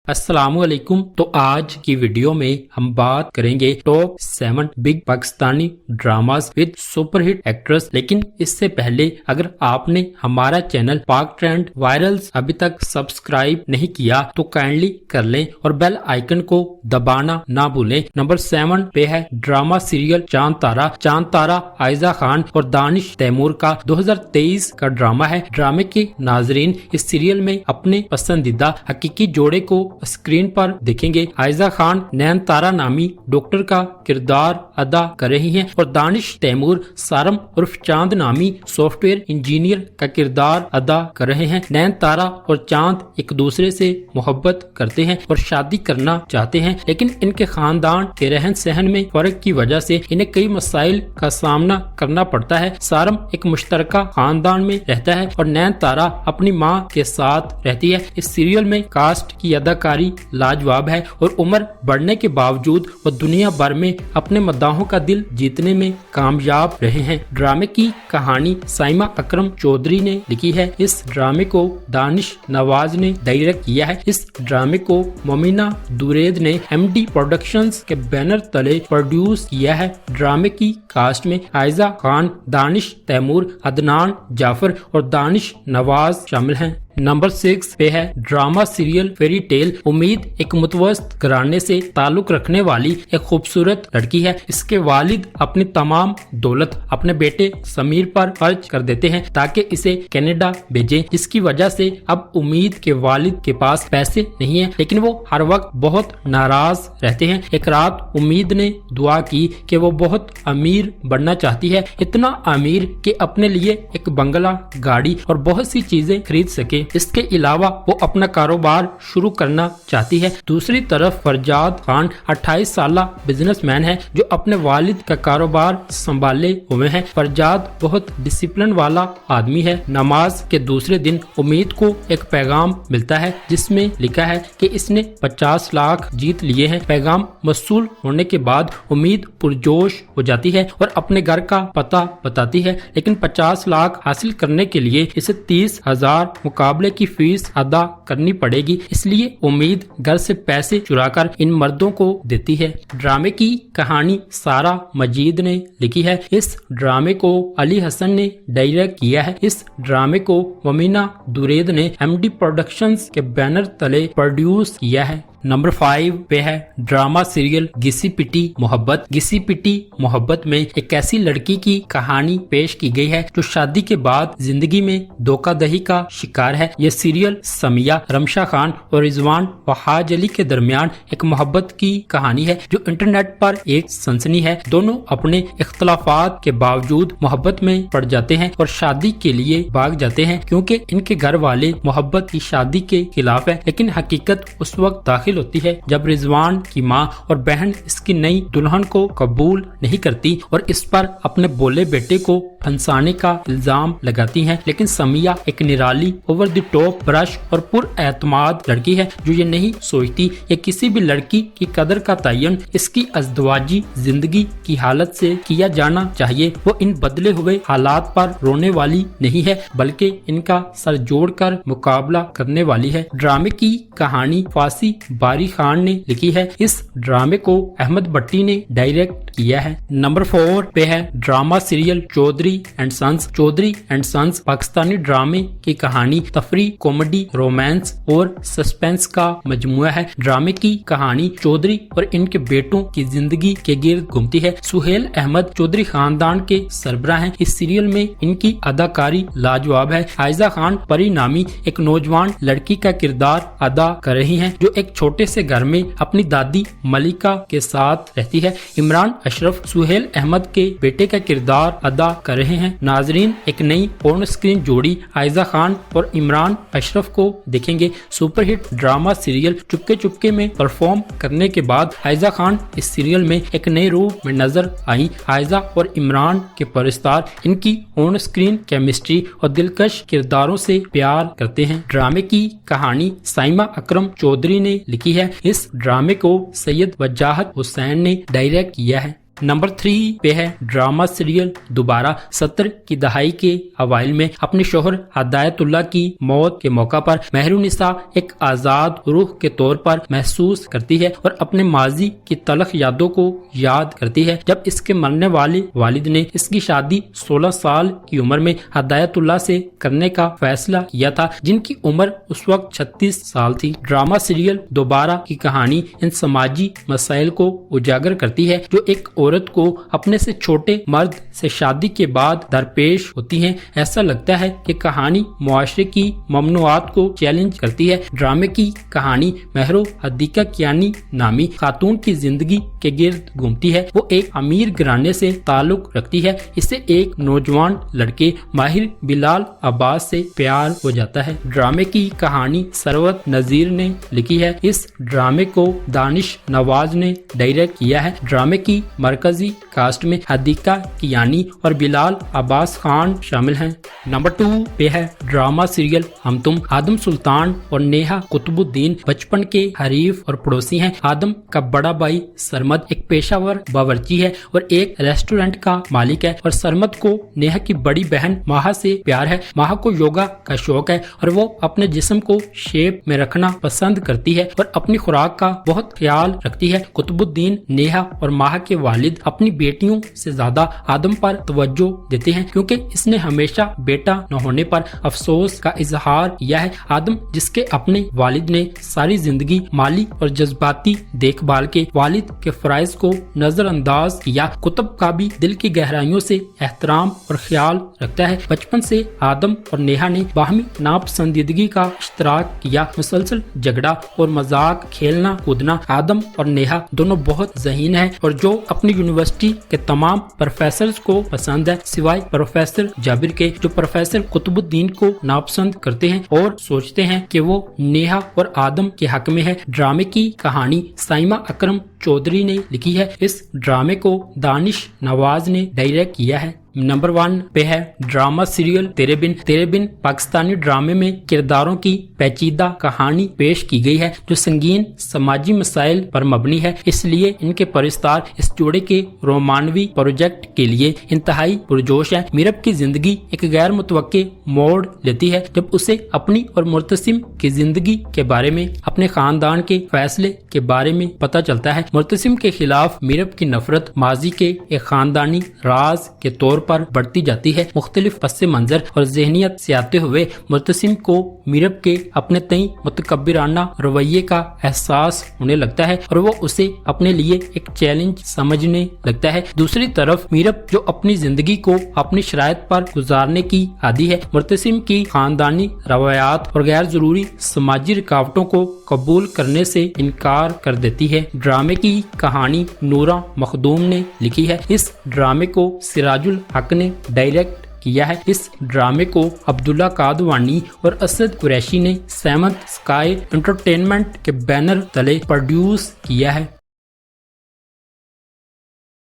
अस्सलामुअलैकुम। तो आज की वीडियो में हम बात करेंगे top 7 big Pakistani dramas with superhit actress. लेकिन इससे पहले अगर आपने हमारा चैनल पाक ट्रेंड वायरल्स अभी तक सब्सक्राइब नहीं किया तो काइंडली कर लें और बेल आइकन को दबाना ना भूलें। नंबर 7 पे है ड्रामा सीरियल चांद तारा। चांद तारा आयजा खान और दानिश तैमूर का 2023 का ड्रामा है। ड्रामे के नाजरीन इस सीरियल में अपने पसंदीदा हकीकी जोड़े को स्क्रीन पर देखेंगे। आयजा खान नैन तारा नामी डॉक्टर का किरदार अदा कर रही हैं और दानिश तैमूर सारम उर्फ चांद नामी सॉफ्टवेयर इंजीनियर का किरदार अदा कर रहे हैं। नैन तारा और चांद एक दूसरे से मोहब्बत करते हैं और शादी करना चाहते हैं, लेकिन इनके खानदान के रहन सहन में फर्क की वजह से इन्हें कई मसाइल का सामना करना पड़ता है। सारम एक मुश्तरका खानदान में रहता है और नैन तारा अपनी माँ के साथ रहती है। इस सीरियल में कास्ट की अदाकारी लाजवाब है और उम्र बढ़ने के बावजूद वो दुनिया भर में अपने मद्दाहों का दिल जीतने में कामयाब रहे हैं। ड्रामे की कहानी साइमा अकरम चौधरी ने लिखी है। इस ड्रामे को दानिश नवाज ने डायरेक्ट किया है। इस ड्रामे को मोमिना दुरेद ने एमडी प्रोडक्शंस के बैनर तले प्रोड्यूस किया है। ड्रामे की कास्ट में आयजा खान, दानिश तैमूर, अदनान जाफर और दानिश नवाज शामिल हैं। नंबर 6 पे है ड्रामा सीरियल फेरी टेल। उम्मीद एक मुतवस्त घराने से ताल्लुक रखने वाली एक खूबसूरत लड़की है। इसके वालिद अपनी तमाम दौलत अपने बेटे समीर पर खर्च कर देते हैं ताकि इसे कनाडा भेजें, जिसकी वजह से अब उम्मीद के वालिद के पास पैसे नहीं है, लेकिन वो हर वक्त बहुत नाराज रहते हैं। एक रात उम्मीद ने दुआ की कि वो बहुत अमीर बनना चाहती है, इतना अमीर कि अपने लिए एक बंगला, गाड़ी और बहुत सी चीजें खरीद सके। इसके अलावा वो अपना कारोबार शुरू करना चाहती है। दूसरी तरफ फरजाद खान 28 साला बिजनेसमैन है जो अपने वालिद का कारोबार संभाले हुए हैं। फरजाद बहुत डिसिप्लिन वाला आदमी है। नमाज के दूसरे दिन उम्मीद को एक पैगाम मिलता है जिसमें लिखा है कि इसने 50 लाख जीत लिए हैं। पैगाम मौसूल होने के बाद उम्मीद पुरजोश हो जाती है और अपने घर का पता बताती है, लेकिन 50 लाख हासिल करने के लिए इसे 30,000 मुकाबले की फीस अदा करनी पड़ेगी। इसलिए उम्मीद घर से पैसे चुराकर इन मर्दों को देती है। ड्रामे की कहानी सारा मजीद ने लिखी है। इस ड्रामे को अली हसन ने डायरेक्ट किया है। इस ड्रामे को मोमिना दुरेद ने एमडी प्रोडक्शंस के बैनर तले प्रोड्यूस किया है। नंबर 5 पे है ड्रामा सीरियल घिसी पिटी मोहब्बत। घिसी पिटी मोहब्बत में एक ऐसी लड़की की कहानी पेश की गई है जो शादी के बाद जिंदगी में धोखाधड़ी का शिकार है। ये सीरियल समिया, रमशा खान और रिजवान वहाज अली के दरमियान एक मोहब्बत की कहानी है जो इंटरनेट पर एक सनसनी है। दोनों अपने इख्तलाफात के बावजूद मोहब्बत में पड़ जाते हैं और शादी के लिए भाग जाते हैं क्योंकि इनके घर वाले मोहब्बत की शादी के खिलाफ है। लेकिन हकीकत उस वक्त दाखिल होती है जब रिजवान की माँ और बहन इसकी नई दुल्हन को कबूल नहीं करती और इस पर अपने बोले बेटे को फंसाने का इल्जाम लगाती हैं। लेकिन समिया एक निराली, ओवर द टॉप, ब्रश और पुरएतमाद लड़की है जो ये नहीं सोचती कि किसी भी लड़की की कदर का तयन इसकी अज़दवाजी जिंदगी की हालत से किया जाना चाहिए। वो इन बदले हुए हालात पर रोने वाली नहीं है बल्कि इनका सर जोड़कर मुकाबला करने वाली है। ड्रामे की कहानी फासी बारी खान ने लिखी है। इस ड्रामे को अहमद भट्टी ने डायरेक्ट किया है। नंबर 4 पे है drama serial Chaudhry and sons. Chaudhry and sons Pakistani ड्रामे की कहानी तफरी, कॉमेडी, रोमांस और सस्पेंस का मजमुआ है। ड्रामे की कहानी चौधरी और इनके बेटों की जिंदगी के गिर्द घूमती है। सुहेल अहमद चौधरी खानदान के सरबराह हैं। इस सीरियल में इनकी अदाकारी लाजवाब है। आयजा खान परी नामी एक नौजवान लड़की का किरदार अदा कर रही हैं जो एक छोटे से घर में अपनी दादी मलिका के साथ रहती है। इमरान अशरफ सुहेल अहमद के बेटे का किरदार अदा कर रहे हैं। नाजरीन एक नई ऑन स्क्रीन जोड़ी आयजा खान और इमरान अशरफ को देखेंगे। Superhit drama serial Chupke Chupke में परफॉर्म करने के बाद आयजा खान इस सीरियल में एक नए रूप में नजर आई। आयजा और इमरान के परस्तार इनकी ऑन स्क्रीन केमिस्ट्री और दिलकश किरदारों से प्यार करते हैं। ड्रामे की कहानी साइमा अकरम चौधरी ने लिखी है। इस ड्रामे को सैयद वजाहत हुसैन ने डायरेक्ट किया है। नंबर 3 पे है ड्रामा सीरियल दोबारा। 70 की दहाई के अवाइल में अपने शोहर हिदायतुल्लाह की मौत के मौका पर मेहरुनिसा एक आजाद रूह के तौर पर महसूस करती है और अपने माजी की तलख यादों को याद करती है। जब इसके मरने वाले वालिद ने इसकी शादी 16 साल की उम्र में हिदायतुल्लाह से करने का फैसला किया था, जिनकी उम्र उस वक्त 36 साल थी। ड्रामा सीरियल दोबारा की कहानी इन समाजी मसाइल को उजागर करती है जो एक औरत को अपने से छोटे मर्द से शादी के बाद दरपेश होती हैं। ऐसा लगता है कि कहानी मुआशरे की ममनुआत को चैलेंज करती है। ड्रामे की कहानी महरो हदीका कियानी नामी खातून की जिंदगी के गिर्द घूमती है। वो एक अमीर घराने से ताल्लुक रखती है। इसे एक नौजवान लड़के माहिर बिलाल अब्बास से प्यार हो जाता है। ड्रामे की कहानी सरवत नजीर ने लिखी है। इस ड्रामे को दानिश नवाज ने डायरेक्ट किया है। ड्रामे की मरकजी कास्ट में हदीका कियानी और बिलाल अब्बास खान शामिल हैं। नंबर 2 पे है ड्रामा सीरियल हम तुम। आदम सुल्तान और नेहा कुतुबुद्दीन बचपन के हरीफ और पड़ोसी हैं। आदम का बड़ा भाई सरमद एक पेशावर बावर्ची है और एक रेस्टोरेंट का मालिक है और सरमद को नेहा की बड़ी बहन माहा से प्यार है। माहा को योगा का शौक है और वो अपने जिस्म को शेप में रखना पसंद करती है और अपनी खुराक का बहुत ख्याल रखती है। कुतुबुद्दीन, नेहा और माहा के वालिद अपनी बेटियों से ज्यादा आदम पर तवज्जो देते हैं क्योंकि इसने हमेशा बेटा न होने पर अफसोस का इजहार किया है। आदम, जिसके अपने वालिद ने सारी जिंदगी माली और जज्बाती देखभाल के वालिद के फराइज को नजरअंदाज किया, कुतुब का भी दिल की गहराइयों से एहतराम और ख्याल रखता है। बचपन से आदम और नेहा ने बाहमी नापसंदीदगी का इश्तराक किया। मुसलसल झगड़ा और मजाक, खेलना कूदना। आदम और नेहा दोनों बहुत ज़हीन हैं और जो अपनी यूनिवर्सिटी के तमाम प्रोफेसर्स को पसंद है सिवाय प्रोफेसर जाबिर के, जो प्रोफेसर कुतुबुद्दीन को नापसंद करते हैं और सोचते हैं कि वो नेहा और आदम के हक में है। ड्रामे की कहानी साइमा अकरम चौधरी ने लिखी है। इस ड्रामे को दानिश नवाज ने डायरेक्ट किया है। नंबर 1 पे है ड्रामा सीरियल तेरे बिन। तेरे बिन पाकिस्तानी ड्रामे में किरदारों की पेचीदा कहानी पेश की गई है जो संगीन समाजी मसाइल पर मबनी है, इसलिए इनके परिस्तार इस जोड़े के रोमानवी प्रोजेक्ट के लिए इंतहाई पुरजोश है। मीरब की जिंदगी एक गैर मुतवक्के मोड़ लेती है जब उसे अपनी और मुर्तसिम की जिंदगी के बारे में, अपने खानदान के फैसले के बारे में पता चलता है। मुर्तसिम के खिलाफ मीरब की नफरत माजी के एक खानदानी राज के तौर पर बढ़ती जाती है। मुख्तलिफ पस मंजर और ज़हनियत से आते हुए मुर्तसिम को मीरब के अपने तई मुतकब्बिराना रवैये का एहसास होने लगता है और वो उसे अपने लिए एक चैलेंज समझने लगता है। दूसरी तरफ मीरब, जो अपनी जिंदगी को अपनी शरायत पर गुजारने की आदी है, मुर्तसिम की खानदानी रवायात और गैर जरूरी समाजी रुकावटों को कबूल करने से इनकार कर देती है। ड्रामे की कहानी नूरा मखदूम ने लिखी है। इस ड्रामे को सिराजुल हक ने डायरेक्ट किया है। इस ड्रामे को अब्दुल्ला कादवानी और असद कुरैशी ने 7th स्काई एंटरटेनमेंट के बैनर तले प्रोड्यूस किया है।